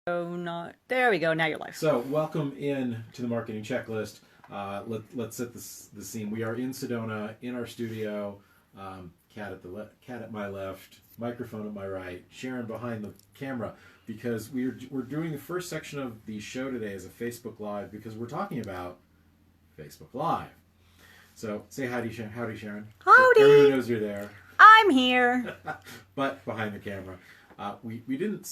Oh, not there. We go. Now you're live. So, welcome in to the marketing checklist. Let's set the scene. We are in Sedona, in our studio. Cat at my left, microphone at my right, Sharon behind the camera, because we're doing the first section of the show today as a Facebook Live because we're talking about Facebook Live. So, say howdy, Sharon. Howdy. Everyone knows you're there. I'm here. But behind the camera. We didn't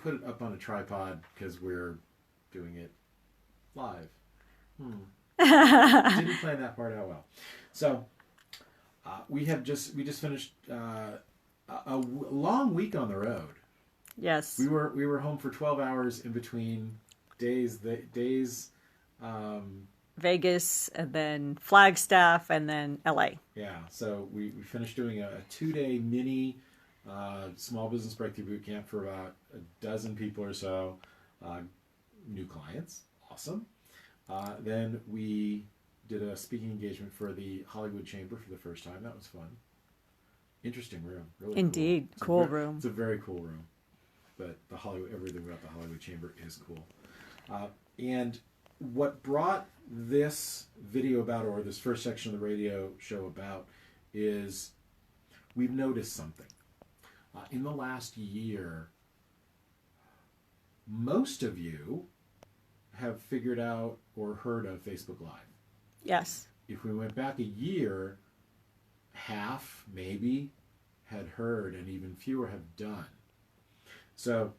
put it up on a tripod because we're doing it live. Didn't plan that part out well. So we just finished a long week on the road. Yes. We were home for 12 hours in between days. Vegas, and then Flagstaff, and then LA. Yeah. So we finished doing a 2-day mini small business breakthrough boot camp for about a dozen people or so, new clients, awesome. Then we did a speaking engagement for the Hollywood Chamber for the first time. That was fun. Interesting room, really. Indeed, cool room. It's a very cool room, but everything about the Hollywood Chamber is cool. And what brought this video about, or this first section of the radio show about, is we've noticed something. In the last year, most of you have figured out or heard of Facebook Live. Yes. If we went back a year, half maybe had heard, and even fewer have done. So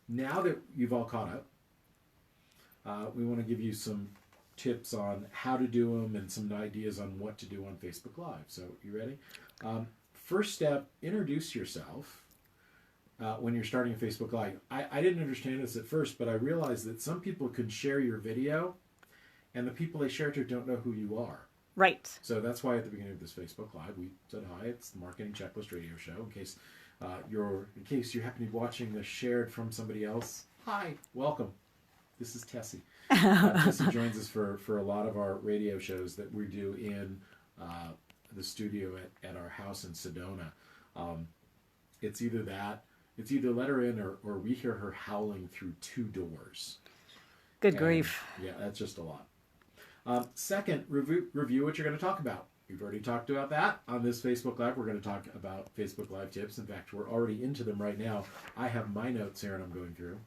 now that you've all caught up, we want to give you some tips on how to do them and some ideas on what to do on Facebook Live. So you ready? First step, introduce yourself when you're starting a Facebook Live. I didn't understand this at first, but I realized that some people can share your video, and the people they share to don't know who you are. Right. So that's why at the beginning of this Facebook Live, we said, hi, it's the Marketing Checklist Radio Show. In case you happen to be watching this shared from somebody else, hi, welcome. This is Tessie. Tessie joins us for a lot of our radio shows that we do in the studio at our house in Sedona. It's either let her in or we hear her howling through 2 doors. Good grief. Yeah, that's just a lot. Second, review what you're going to talk about. We've already talked about that on this Facebook Live. We're going to talk about Facebook Live tips. In fact, we're already into them right now. I have my notes here and I'm going through.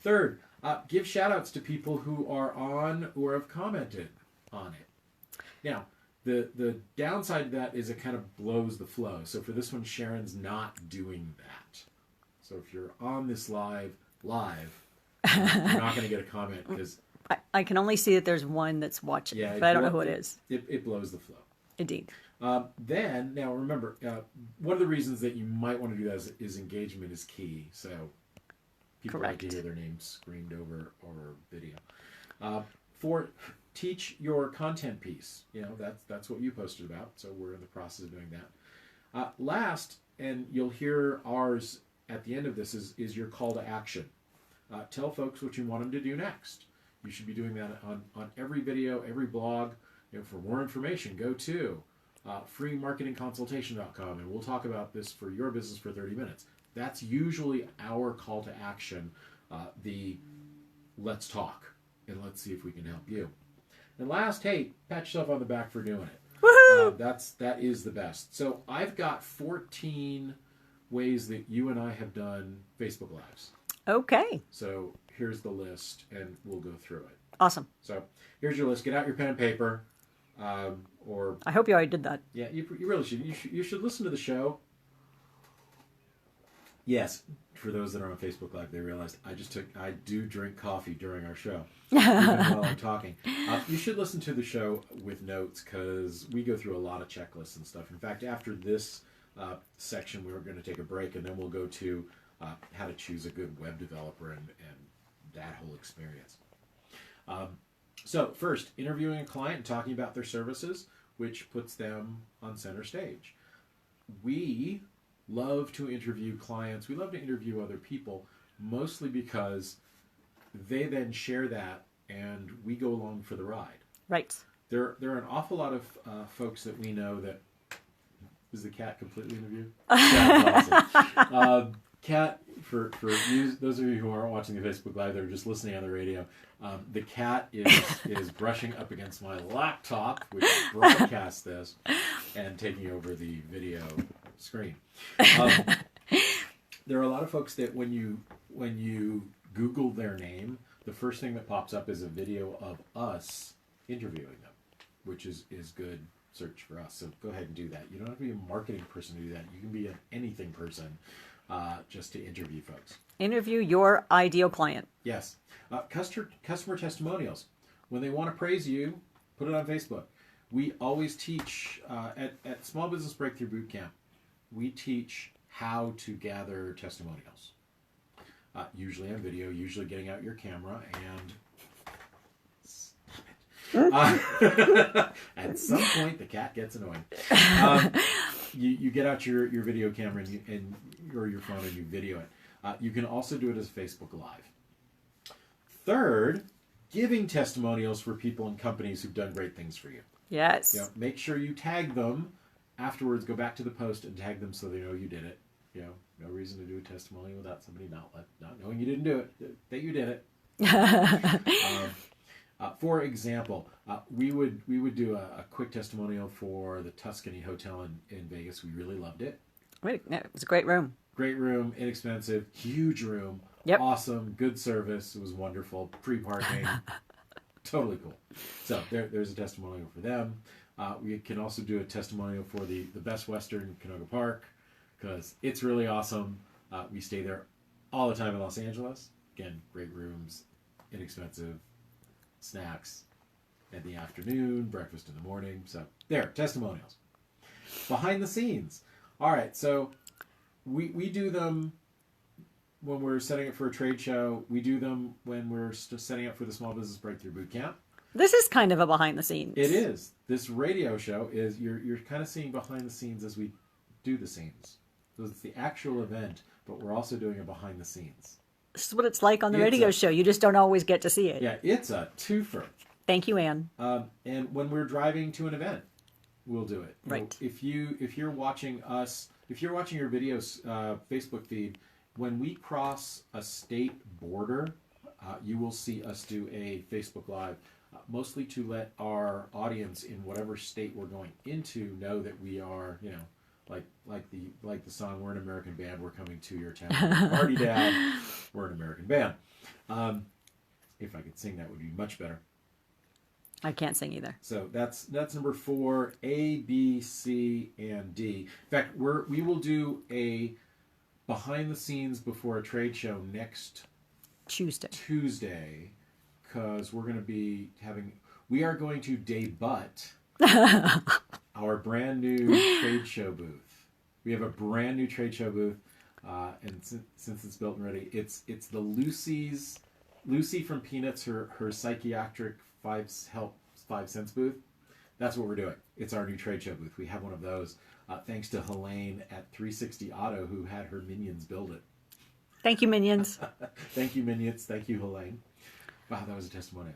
Third, give shout outs to people who are on or have commented on it. Now, the downside of that is it kind of blows the flow. So for this one, Sharon's not doing that. So if you're on this live, you're not going to get a comment because I can only see that there's one that's watching, yeah, but I don't know who it is. It blows the flow. Indeed. Then, now remember, one of the reasons that you might want to do that is engagement is key. So people Correct. like to hear their names screamed over video. Four, teach your content piece. That's what you posted about. So we're in the process of doing that. Last, and you'll hear ours at the end of this, is your call to action. Tell folks what you want them to do next. You should be doing that on every video, every blog. For more information, go to freemarketingconsultation.com, and we'll talk about this for your business for 30 minutes. That's usually our call to action, the let's talk, and let's see if we can help you. And last, hey, pat yourself on the back for doing it. Woohoo! That is the best. So I've got 14 ways that you and I have done Facebook Lives. Okay. So here's the list, and we'll go through it. Awesome. So here's your list. Get out your pen and paper, or I hope you already did that. yeah, you really should. You should listen to the show. Yes, for those that are on Facebook Live, they realized I do drink coffee during our show, even while I'm talking. You should listen to the show with notes because we go through a lot of checklists and stuff. In fact, after this section, we're going to take a break, and then we'll go to how to choose a good web developer and that whole experience. So first, interviewing a client and talking about their services, which puts them on center stage. We love to interview clients. We love to interview other people, mostly because they then share that and we go along for the ride. Right. There are an awful lot of folks that we know that... Is the cat completely in the view? Yeah, awesome. Cat, for you, those of you who aren't watching the Facebook Live, they're just listening on the radio. The cat is brushing up against my laptop, which broadcasts this, and taking over the video screen. There are a lot of folks that when you Google their name, the first thing that pops up is a video of us interviewing them, which is good search for us. So go ahead and do that. You don't have to be a marketing person to do that. You can be an anything person just to interview folks. Interview your ideal client. Yes. Customer testimonials. When they want to praise you, put it on Facebook. We always teach at Small Business Breakthrough Bootcamp, we teach how to gather testimonials. Usually on video, usually getting out your camera and at some point the cat gets annoying. You get out your video camera or your phone and you video it. You can also do it as Facebook Live. Third, giving testimonials for people and companies who've done great things for you. Yes. Make sure you tag them afterwards. Go back to the post and tag them so they know you did it. No reason to do a testimonial without somebody not knowing you didn't do it, that you did it. For example, we would do a quick testimonial for the Tuscany Hotel in Vegas. We really loved it. It was a great room. Great room, inexpensive, huge room, yep. Awesome, good service. It was wonderful. Free parking, totally cool. So there's a testimonial for them. We can also do a testimonial for the Best Western Canoga Park because it's really awesome. We stay there all the time in Los Angeles. Again, great rooms, inexpensive, snacks in the afternoon, breakfast in the morning. So there, testimonials. Behind the scenes. All right, so we do them when we're setting up for a trade show. We do them when we're setting up for the Small Business Breakthrough Bootcamp. This is kind of a behind the scenes. It is. This radio show is you're kind of seeing behind the scenes as we do the scenes. So it's the actual event, but we're also doing a behind the scenes. This is what it's like on the radio show. You just don't always get to see it. Yeah, it's a twofer. Thank you, Anne. And when we're driving to an event, we'll do it. Right. If you're watching us, if you're watching your videos Facebook feed, when we cross a state border, you will see us do a Facebook Live, mostly to let our audience in whatever state we're going into know that we are, like the song "We're an American Band, We're Coming to Your Town." Party Dad, we're an American band. If I could sing, that would be much better. I can't sing either. So that's number 4, A, B, C, and D. In fact, we will do a behind the scenes before a trade show next Tuesday, because we're going to be we are going to debut our brand new trade show booth. We have a brand new trade show booth, and since it's built and ready, it's the Lucy from Peanuts, her psychiatric 5 cents booth. That's what we're doing. It's our new trade show booth. We have one of those, thanks to Helene at 360 Auto, who had her minions build it. Thank you, minions. Thank you, minions. Thank you, Helene. Wow, that was a testimony.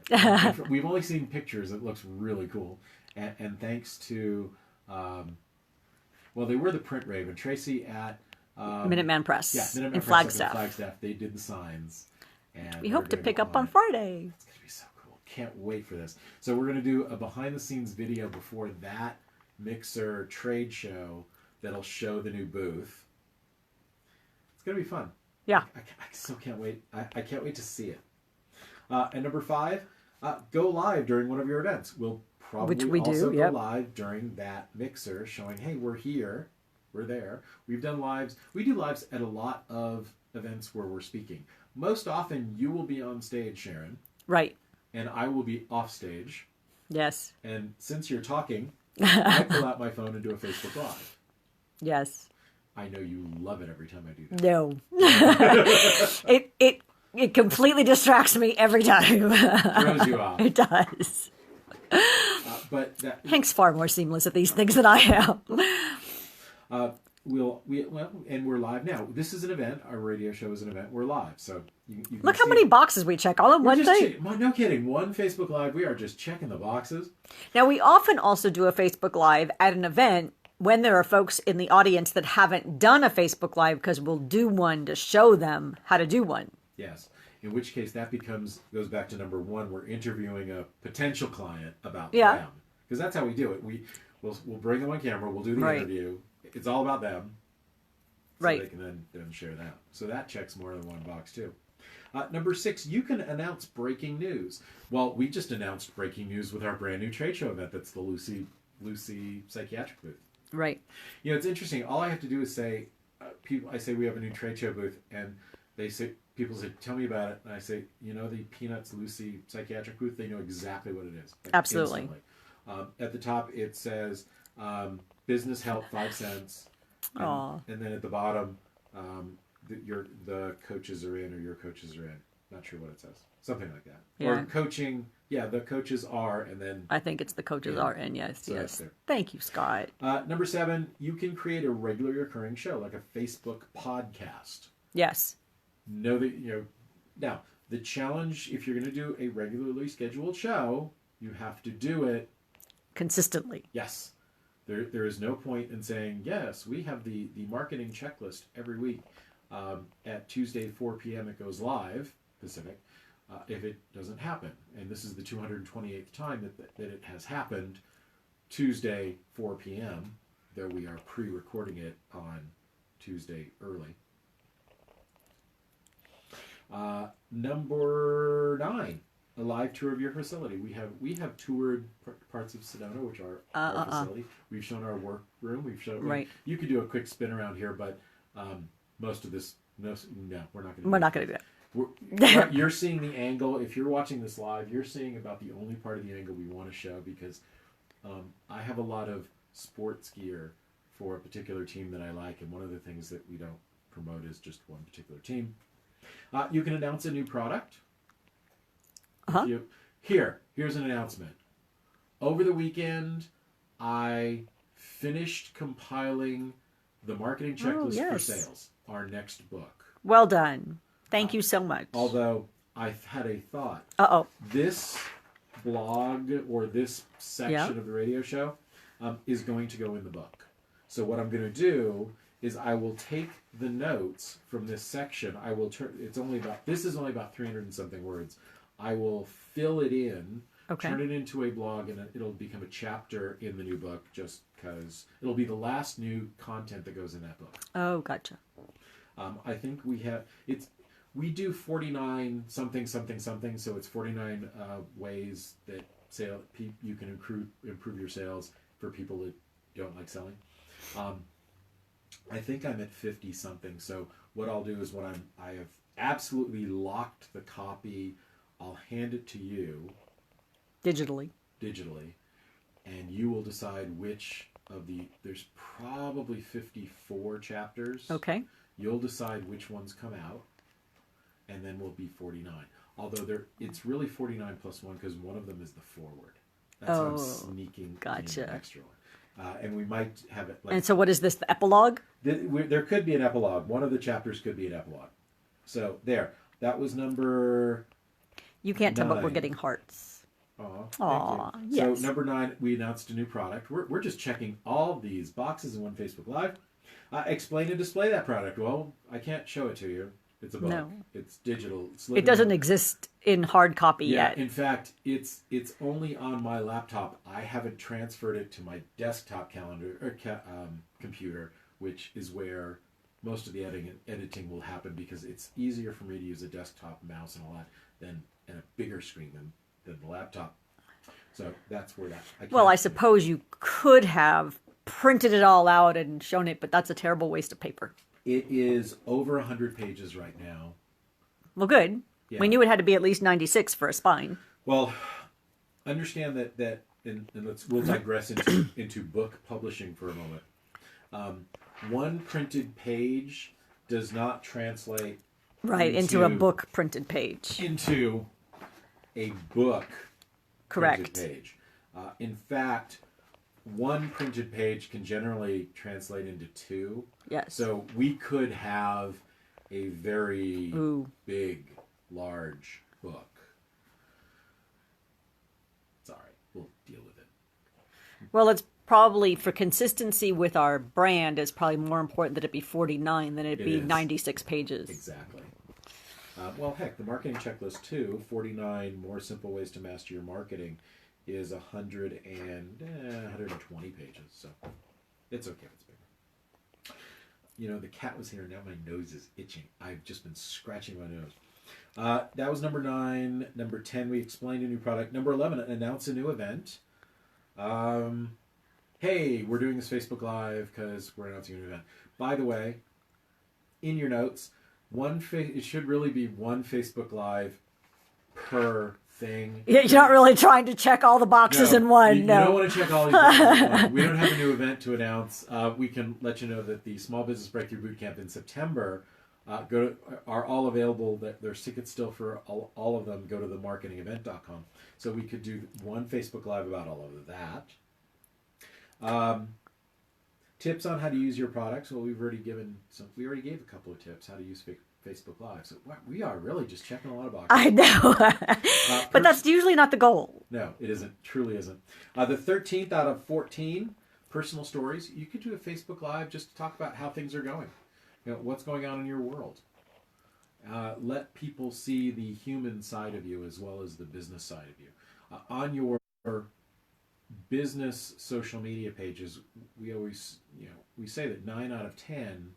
We've only seen pictures. It looks really cool. And thanks to, they were the Print Raven. Tracy at Minuteman Press. Yeah, Minuteman in Press Flagstaff. Flagstaff. They did the signs. And we hope to pick up on Friday. It's going to be so cool. Can't wait for this. So we're going to do a behind-the-scenes video before that Mixer trade show that'll show the new booth. It's going to be fun. Yeah. I still can't wait. I can't wait to see it. And number 5, go live during one of your events. We'll probably also go live during that Mixer, showing, hey, we're here, we're there. We've done lives. We do lives at a lot of events where we're speaking. Most often, you will be on stage, Sharon. Right. And I will be off stage. Yes. And since you're talking, I pull out my phone and do a Facebook Live. Yes. I know you love it every time I do that. No. It completely distracts me every time. Throws you off. It does. But Hank's far more seamless at these things than I am. And we're live now. This is an event. Our radio show is an event. We're live, so you can look how many boxes we check all in one thing. No kidding. One Facebook Live. We are just checking the boxes. Now we often also do a Facebook Live at an event when there are folks in the audience that haven't done a Facebook Live, because we'll do one to show them how to do one. Yes. In which case that goes back to number one. We're interviewing a potential client about them. Because that's how we do it. We'll bring them on camera. We'll do the interview. It's all about them. So they can then share that. So that checks more than one box too. Number 6, you can announce breaking news. Well, we just announced breaking news with our brand new trade show event. That's the Lucy Psychiatric booth. Right. You know, it's interesting. All I have to do is say, I say we have a new trade show booth, and people say, tell me about it. And I say, you know, the Peanuts Lucy Psychiatric booth, they know exactly what it is. Like, absolutely. Instantly. At the top, it says, business help, 5 cents. And then at the bottom, the coaches are in, or your coaches are in. Not sure what it says. Something like that. Yeah. Or coaching. Yeah, the coaches are, and then... I think it's the coaches are in, yes, so yes. Thank you, Scott. Number 7, you can create a regularly occurring show, like a Facebook podcast. Yes. Know that, you know... Now, the challenge, if you're going to do a regularly scheduled show, you have to do it... consistently. Yes. There is no point in saying, yes, we have the marketing checklist every week. At Tuesday, 4 p.m., it goes live, Pacific, if it doesn't happen. And this is the 228th time that it has happened, Tuesday, 4 p.m., though we are pre-recording it on Tuesday early. Number 9, a live tour of your facility. We have toured parts of Sedona, which are our facility. We've shown our workroom. We've shown... Right. You could do a quick spin around here, but... most of this, no, we're not going to. We're not going to do that. You're seeing the angle. If you're watching this live, you're seeing about the only part of the angle we want to show, because I have a lot of sports gear for a particular team that I like, and one of the things that we don't promote is just one particular team. You can announce a new product. Here's an announcement. Over the weekend, I finished compiling the marketing checklist for sales. Our next book. Well done. Thank you so much. Although I had a thought. This blog or this section of the radio show is going to go in the book. So what I'm going to do is I will take the notes from this section. I will turn. This is only about 300 and something words. I will fill it in. Okay. Turn it into a blog, and it'll become a chapter in the new book, just because it'll be the last new content that goes in that book. Oh, gotcha. I think we do 49 something, so it's 49 ways that you can improve your sales for people that don't like selling. I think I'm at 50 something, so what I'll do is I have absolutely locked the copy, I'll hand it to you. Digitally, and you will decide which of there's probably 54 chapters. Okay. You'll decide which ones come out, and then we'll be 49. Although it's really 49 plus 1, because one of them is the foreword. That's how I'm sneaking in an extra one. And we might have it... and so what is this, the epilogue? There could be an epilogue. One of the chapters could be an epilogue. So, there. That was number... You can't 9. Tell, but we're getting hearts. Aw, yes. So number 9, we announced a new product. We're just checking all these boxes in one Facebook Live. Explain and display that product. Well, I can't show it to you. It's a book. No. It's digital. It doesn't exist in hard copy yet. In fact, it's only on my laptop. I haven't transferred it to my desktop computer, which is where most of the editing will happen, because it's easier for me to use a desktop mouse and all that and a bigger screen than the laptop. So that's where I suppose you could have printed it all out and shown it, but that's a terrible waste of paper. It is over 100 pages right now. Well, good. Yeah. We knew it had to be at least 96 for a spine. Well, understand that and we'll digress into book publishing for a moment. One printed page does not translate into a book printed page. Into a book printed page. In fact, one printed page can generally translate into 2. Yes. So we could have a very big, large book. It's all right. We'll deal with it. Well, let's probably for consistency with our brand, it's probably more important that it be 49 than it be 96 pages. Exactly. Well, heck, the marketing checklist too, 49 more simple ways to master your marketing, is 120 pages. So it's okay if it's bigger. You know, the cat was here, now my nose is itching. I've just been scratching my nose. That was number 9. Number 10, we explained a new product. Number 11, announce a new event. Hey, we're doing this Facebook Live because we're announcing a new event. By the way, in your notes, it should really be one Facebook Live per thing. You're not really trying to check all the boxes in one. You don't want to check all these boxes in one. We don't have a new event to announce. We can let you know that the Small Business Breakthrough Bootcamp in September are all available. There's tickets still for all of them. Go to themarketingevent.com. So we could do one Facebook Live about all of that. Tips on how to use your products. Well, we already gave a couple of tips how to use Facebook Live. So we are really just checking a lot of boxes. I know. But that's usually not the goal. No, it isn't. Truly isn't. The 13th out of 14 personal stories. You could do a Facebook Live just to talk about how things are going. You know, what's going on in your world. Let people see the human side of you as well as the business side of you. On your business social media pages, we always, we say that 9 out of 10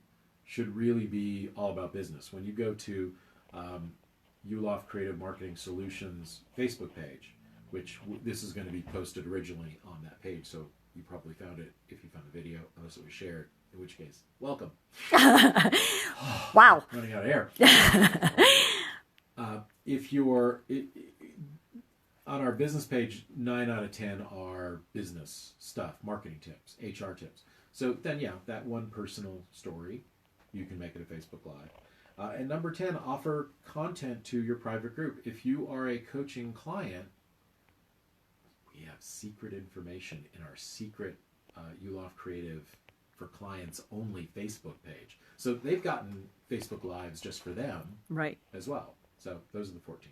should really be all about business. When you go to Yuloff Creative Marketing Solutions Facebook page, which this is going to be posted originally on that page, so you probably found it if you found the video, unless it was shared, in which case, welcome. Wow. Running out of air. If you're... on our business page, 9 out of 10 are business stuff, marketing tips, HR tips. So then, that one personal story, you can make it a Facebook Live. And number 10, offer content to your private group. If you are a coaching client, we have secret information in our secret Yuloff Creative for Clients Only Facebook page. So they've gotten Facebook Lives just for them, right, as well. So those are the 14.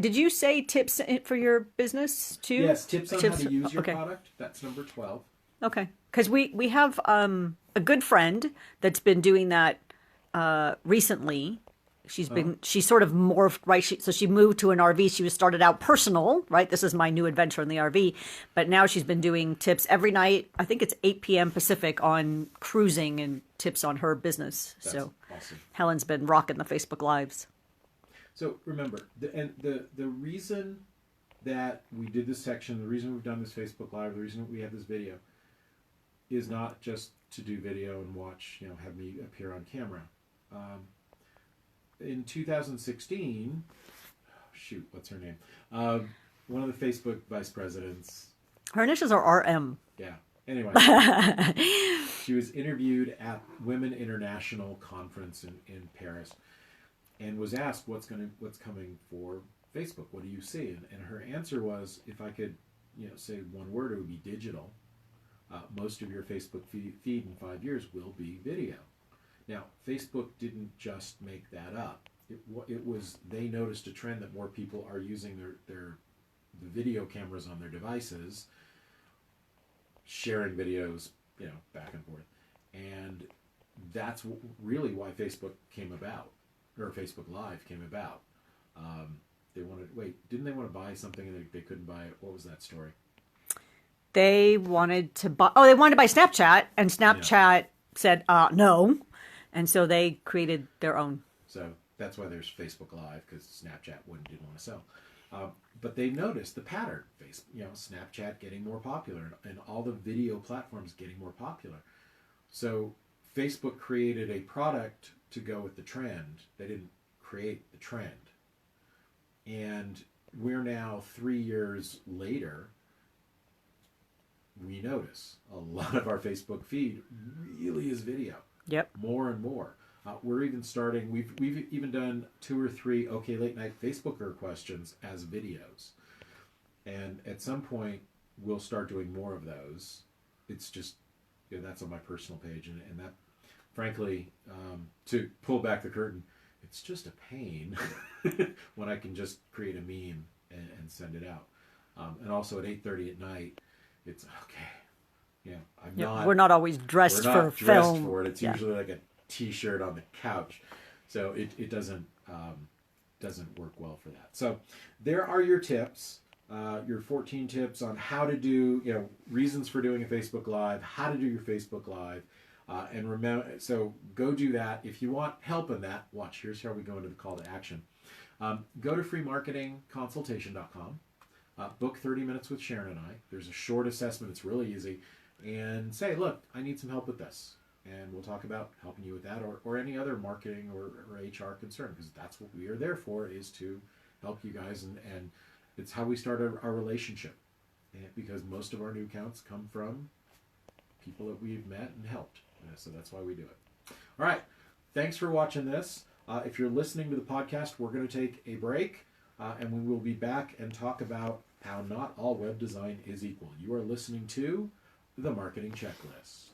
Did you say tips for your business too? Yes, tips on how to use your product. That's number 12. Okay, because we have a good friend that's been doing that recently. She's sort of morphed, right? So she moved to an RV. She started out personal, right? This is my new adventure in the RV. But now she's been doing tips every night. I think it's 8 p.m. Pacific on cruising and tips on her business. That's so awesome. Helen's been rocking the Facebook Lives. So remember, the reason that we did this section, the reason we've done this Facebook Live, the reason we have this video, is not just to do video and watch, have me appear on camera. In 2016, what's her name? One of the Facebook vice presidents. Her initials are RM. Yeah. Anyway, she was interviewed at Women International Conference in Paris, and was asked what's coming for Facebook. What do you see? And her answer was, if I could, say one word, it would be digital. Most of your Facebook feed in 5 years will be video. Now, Facebook didn't just make that up. It was, they noticed a trend that more people are using the video cameras on their devices, sharing videos, back and forth. And that's really why Facebook came about, or Facebook Live came about. Didn't they want to buy something and they couldn't buy it? What was that story? They wanted to buy Snapchat, and Snapchat said no. And so they created their own. So that's why there's Facebook Live, because Snapchat didn't want to sell. But they noticed the pattern. Snapchat getting more popular, and all the video platforms getting more popular. So Facebook created a product to go with the trend. They didn't create the trend. And we're now 3 years later. We notice a lot of our Facebook feed really is video. Yep. More and more. We're even starting. We've even done 2 or 3 OK Late Night Facebooker questions as videos, and at some point we'll start doing more of those. It's just that's on my personal page, and that, frankly, to pull back the curtain, it's just a pain when I can just create a meme and send it out. And also at 8:30 at night, it's okay. Yeah, we're not always dressed we're not for dressed film. for it. It's usually like a t-shirt on the couch, so it doesn't work well for that. So there are your tips, your 14 tips on how to do, reasons for doing a Facebook Live, how to do your Facebook Live, and remember. So go do that. If you want help in that, watch. Here's how we go into the call to action. Go to freemarketingconsultation.com. Book 30 minutes with Sharon and I. There's a short assessment. It's really easy. And say, look, I need some help with this. And we'll talk about helping you with that or any other marketing or HR concern, because that's what we are there for, is to help you guys. And it's how we start our relationship. And because most of our new accounts come from people that we've met and helped. So that's why we do it. All right. Thanks for watching this. If you're listening to the podcast, we're going to take a break. And we will be back and talk about how not all web design is equal. You are listening to The Marketing Checklist.